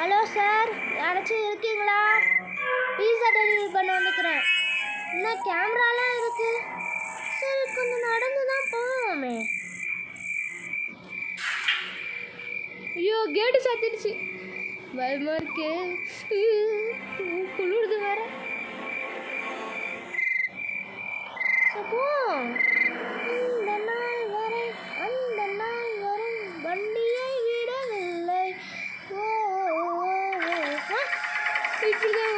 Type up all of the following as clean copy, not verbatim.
Hello sir, யாராச்சும் இருக்கீங்களா? பீஸா delivery பண்ண வந்துக்கிறேன். என்ன கேமராலாம் இருக்கு? சரி, கொஞ்சம் நடந்து தான் போவோமே. ஐயோ, கேட்டு சாத்திடுச்சு. பயமா இருக்கு. குளிருது வேற. அப்போ இந்த நாள் வரை அந்த நாள் வரும் வண்டியை விடவில்லை. இப்படிதான்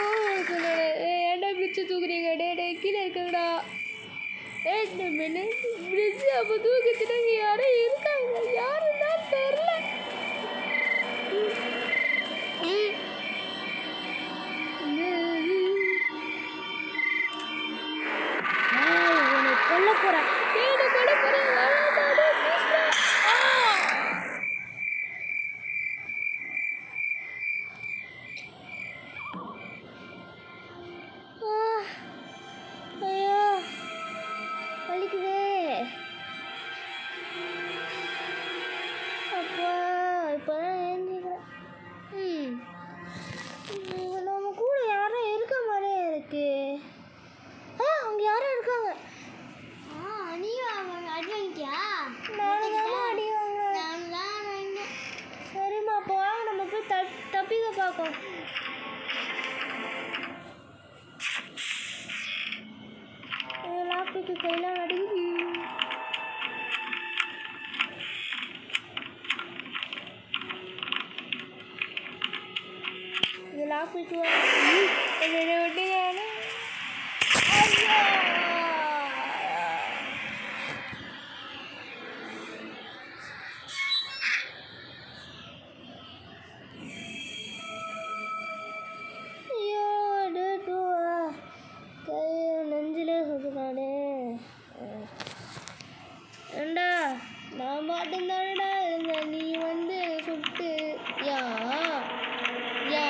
ஏடா பிரிட்ஜை தூக்குறீங்க? டே கீழே இருக்குங்கடா. பிரிட்ஜ் அப்போ தூக்கிச்சுட்டாங்க. யாரும் இருக்காங்க, யாரும் தான் தெரில. கொல்ல போறேன். நம்ம கூட யாரும் இருக்க மாதிரியே இருக்கு. அவங்க யாரும் இருக்காங்க. சரிம்மா, அப்போ வாங்க நம்ம போய் தப்பிக்க பார்ப்போம். லாப்பிக்கு கையெல்லாம் நடுங்குது. இது லாப்பிக்கு விட்டு நெஞ்சிலே சொல்லுறானே. ஏண்டா, நான் மட்டும்தானடா இருந்தேன், நீ வந்து சுட்டு யா யா.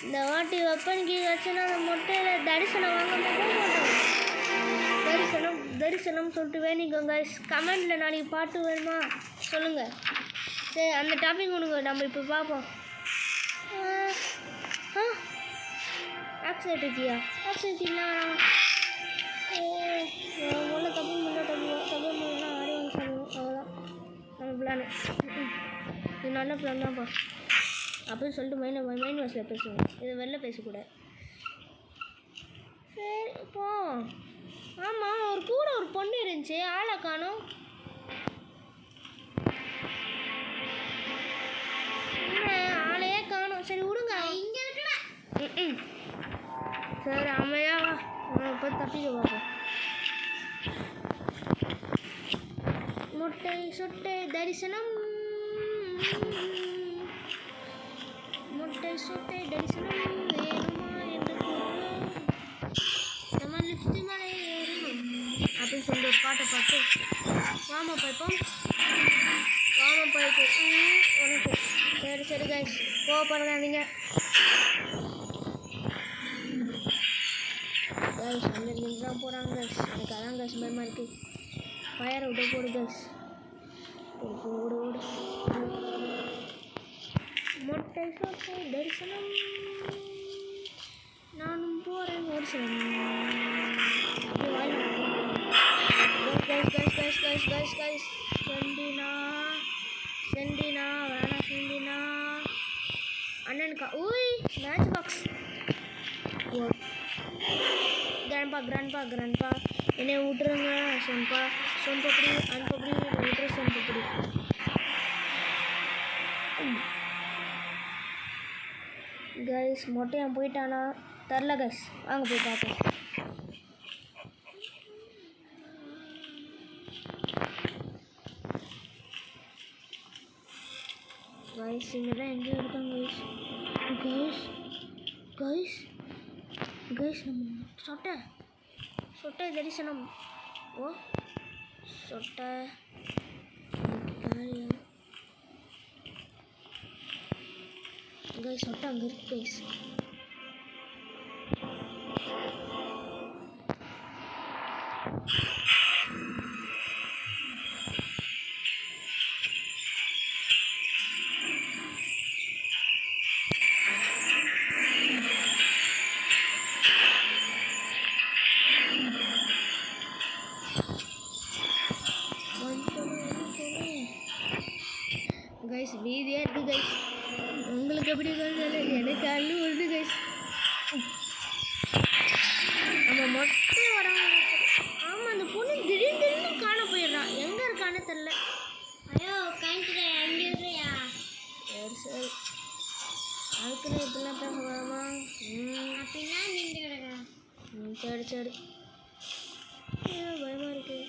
இந்த வாட்டி வெப்பனுக்கு வச்சுன்னா அந்த மொட்டையில் தரிசனம் வாங்க மாட்டோம். தரிசனம் சொல்லிட்டு வேணிக்கோங்க. கமெண்டில் நாளைக்கு பாட்டு வேணுமா சொல்லுங்கள். சரி, அந்த டாபிக் ஒன்று நம்ம இப்போ பார்ப்போம். ஆக்சிடென்ட் இருக்கியா? ஆக்சிடென்ட் இல்லை. முதல்ல தப்பு பண்ணா ஆடி வாங்க சொல்லுவோம். அவ்வளோதான் நம்ம பிளானு. இது நல்ல பிளான் தான்ப்பா அப்படின்னு சொல்லிட்டு மைண்ட் வாஷில் பேசுவோம். இது வெளில பேசக்கூடாது. சரி, இப்போ ஆமாம், கூட ஒரு பொண்ணு இருந்துச்சு, ஆளை காணோம். ஆளையே காணோம். சரி விடுங்க. சரி, அம்மையா இப்போ தப்பிக்க பார்ப்போம். முட்டை சொட்டை தரிசனம், முட்டை சொட்டை தரிசனம் வேணுமா என்று நம்ம லிப்ஸ்டி மலை ஏறணும் அப்படின்னு சொல்லி ஒரு பாட்டை பார்த்து வாமா போய்ப்போம். உனக்கு சரி கைஸ், கோவப்படாதீங்க கைஸ். 100 நிமிஷம் தான் போகிறாங்க கைஸ். எனக்கு அதான் கைஸ் பயமாக இருக்குது. ஃபயரை விட்டு போடு கைஸ். ஓடு மொட்டை சொட்டை தரிசனம், நானும் போகிறேன் ஒரு சிலம். கைஸ் செண்டினா வேணாம். செண்டினா அண்ணனுக்கா? ஊய், மேட்ச் பாக்ஸ். கிராண்ட்பா என்னை விட்டுருங்க. சொம்பப்படி அன்பப்படி விட்டுரு. சொம்பப்படி கைஸ். மொட்டையான் போயிட்டானா தெரில கைஸ். வாங்க போய் பார்ப்போம். கைஸ், இங்கே தான் எங்கேயும் இருக்காங்க கைஸ். நம்ம சொட்டை தரிசனம். சொட்டை கைஸ். சொட்டை அங்கே இருக்கு கைஸ். கைஸ் வீதியாக இருக்குது கைஸ். உங்களுக்கு எப்படி இருக்குன்னு எனக்கு அள்ளு வருது கைஸ். நம்ம மொட்டை வராங்க. ஆமாம் அந்த பொண்ணு திடீர்னு காண போயிடுறான். எங்கே இருக்கான்னு தெரில. ஐயோ கண்டிப்பா அங்கே இருக்கியா? சரி சரி அதுக்குன்னு இப்படிலாம் பேச வேணாமா? அப்படின்னா நின்று கிடக்கா. சரி சரி பயமாக இருக்கு.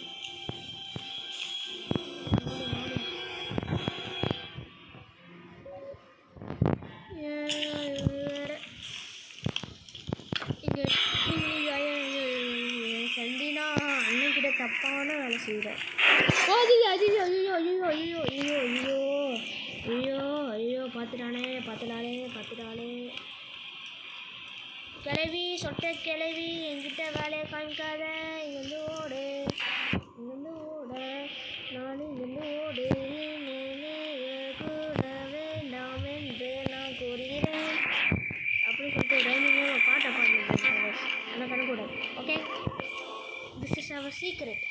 சண்டினா அண்ணன்கிட்ட தப்பான வேலை செய்கிறேன். ஐயோ ஐயோ ஐயோ ஐயோ ஐயோ ஐயோ ஐயோ ஐயோ ஐயோ பார்த்துட்டானே. கிளவி சொட்ட கிளவி என்கிட்ட வேலையை காமிக்காத. இங்கேருந்து ஓடு நானும் இங்கேருந்து ஓடு. கூட வேண்டாம் என்று நான் கூறுகிறேன் அப்படின்னு சொல்லிட்டு ரைமிங்காக பாட்டை பாடுறேன். ஆனால் பண்ணக்கூடாது. Okay this is our secret.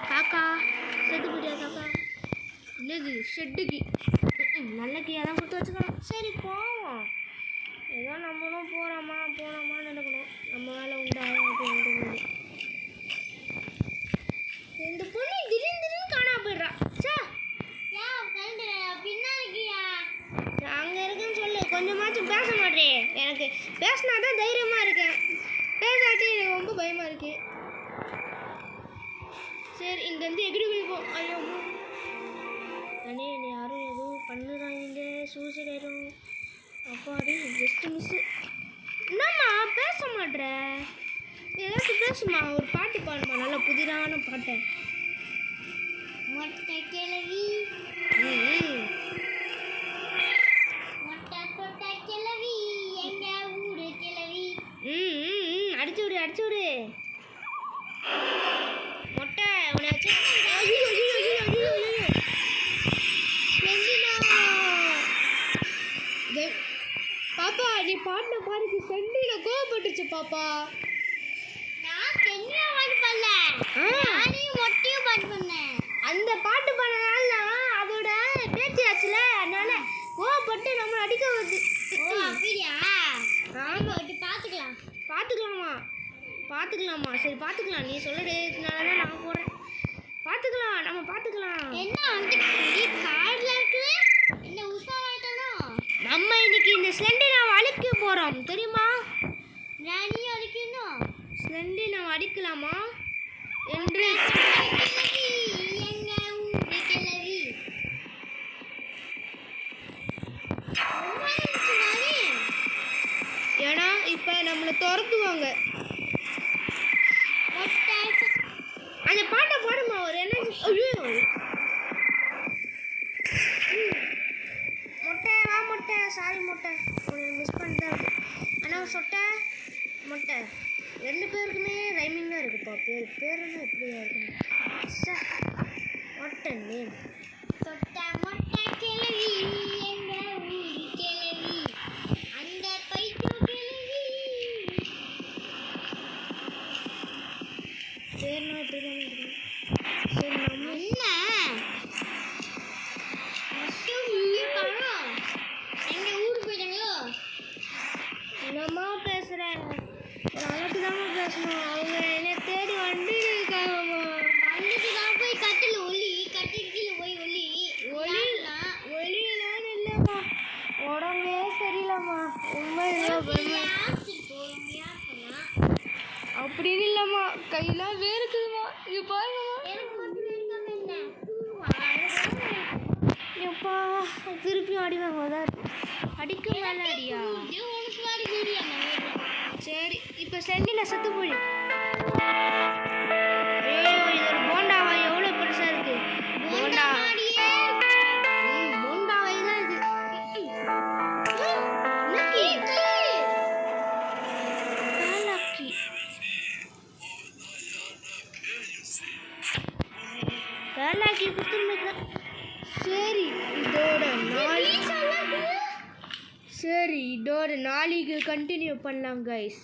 காக்கா செத்து போட்டியா காக்கா? என்னது ஷெட்டுக்கு நல்ல கீயாக தான் கொடுத்து வச்சுக்கணும். சரி போவோம். ஏதோ நம்மளும் போனோமான்னு நினைக்கணும். நம்ம வேலை உண்டாகும் அப்படின்னு. இந்த பொண்ணு திடீர்னு காணாம போயிடுறா. பின்னா இருக்கியா? அங்கே இருக்குன்னு சொல்லு. கொஞ்சமாச்சும் பேச மாட்டே. எனக்கு பேசினா தான் தைரியமாக இருக்கேன். பேசாட்டி எனக்கு ரொம்ப பயமாக இருக்கு. சரி இங்கேருந்து எகிரி குளிப்போம். ஐயோ அண்ணே என்னை யாரும் எதுவும் பண்ணுறாங்க. சூசைட் ஆயிடும். அப்பாடி ஜஸ்ட் மிஸ்ஸு. என்னம்மா பேச மாட்ற? ஏதாச்சும் பேசுமா. ஒரு பாட்டு பாடுமா. நல்ல புதிரான பாட்டை. மொட்டை கிளவி மொட்டை சொட்டை கிளவி எங்க ஊரு கிளவி. அடிச்சு விடு மொட்டை உன்னை வச்சு. பாப்பா நீ பாட்டின பாருக்கு செண்டில கோவப்பட்டுச்சு பாப்பா. நான் செண்டில பாட்டு பண்ணல. நானே மொட்டையும் பாட்டு பண்ணேன். அந்த பாட்டு பண்ணனால அதோட பேச்சியாச்சுல அதனால கோவப்பட்டு நம்ம அடிக்க வருது. ஓ அப்படியா? ஆமா பார்த்துக்கலாமா? சரி பார்த்துக்கலாம். நீ சொல்லுறதுனால தான் நான் போகிறேன். நம்ம பார்த்துக்கலாம். என்ன அந்த கார்டில் இருக்குது? என்ன உஷாராயிட்டனோ? நம்ம இன்னைக்கு இந்த ஸ்லெண்டினாவை அழிக்க போகிறோம் தெரியுமா? நானே அழிக்கணும். ஸ்லெண்டினாவை அடிக்கலாமா என்று எங்க ஊரு கிளவி. ஏன்னா இப்போ நம்மளை துரத்துவாங்க. அந்த பாட்டை பாடுமா. ஒரு எனர்ஜி. ஐயோ மொட்டை சாரி மொட்டை மிஸ் பண்ணிட்டேன். ஆனால் சொட்டை மொட்டை 2 பேருக்குமே ரைமிங்காக இருக்குப்பா. பேருன்னு எப்படியா இருக்குன்னு மொட்டை நேம். மொட்டை கிளவி எங்க ஊரு கிளவி. அந்த பைக்கு கிளவி பேருனா எப்படி தானே இருக்கும். சரி நம்ம என்ன எங்க ஊருக்கு போயிட்டாங்களோ? என்னம்மா பேசுகிறேன். ஒரு அளவுக்கு தாம்மா பேசணும். அவங்க என்னை தேடி வந்துட்டு இருக்காங்கம்மா. வந்துட்டு தான் போய் கட்டில் ஒலி கட்டில் போய் ஒலியெல்லாம் இல்லைம்மா. உடம்பே சரியில்லைம்மா. உண்மை இல்லை அப்படின்னு இல்லைம்மா. கையெல்லாம் வேறுக்குதுமா. இது பாருங்கம்மா. எப்பா திருப்பியும் அடிவாங்க. அடிக்க மேலே அடியா? சரி இப்போ செண்டில் செத்து போயிடு. ஐயோ இது ஒரு போண்டாவா? எவ்வளோ பெருசாக இருக்குது போண்டா. போண்டாவை தான் இது. வேலாக்கி கொடுத்துருந்துருக்கேன். சரி இதோட நாளைக்கு கண்டினியூ பண்ணலாம் கைஸ்.